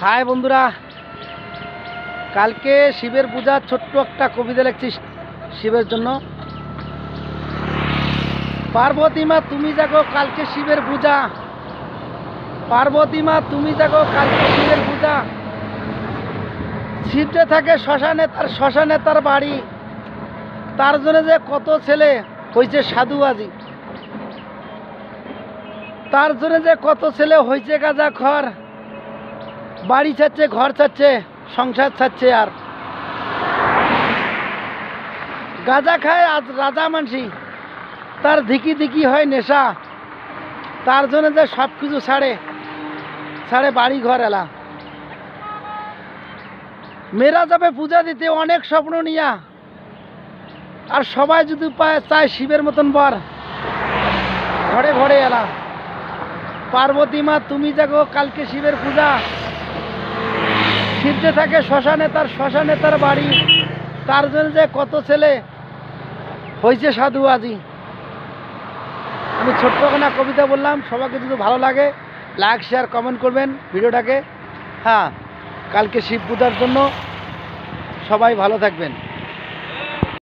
High বন্ধুরা, কালকে শিবের পূজার ছোট্ট একটা কবিতা লিখছি শিবের জন্য। পার্বতী মা তুমি জাগো কালকে শিবের পূজা, পার্বতী মা তুমি জাগো কালকে শিবের পূজা। শিবতে থাকে শ্মশানে তার বাড়ি, তার জন্য যে কত ছেলে হয়েছে সাধু আজি, তার জন্য যে কত ছেলে হয়েছে গাঁজা খর, বাড়ি ছাড়ছে, ঘর ছাড়ছে, সংসার ছাড়ছে। আর গাঁজা খায় আজ রাজা মানসি, তার ধিকি ধিকি হয় নেশা, তার জন্য যে সব কিছু ছাড়ে বাড়ি ঘর এলা। মেয়েরা যাবে পূজা দিতে অনেক স্বপ্ন নিয়া, আর সবাই যদি চায় শিবের মতন বর, ঘরে ঘরে এলা। পার্বতী মা তুমি জাগো কালকে শিবের পূজা, শিবতে থাকে শ্মশানে তার বাড়ি, তার জন্য যে কত ছেলে হয়েছে সাধু আজি। আমি ছোট্ট কোনো কবিতা বললাম, সবাইকে যদি ভালো লাগে লাইক শেয়ার কমেন্ট করবেন ভিডিওটাকে। হ্যাঁ, কালকে শিব পূজার জন্য সবাই ভালো থাকবেন।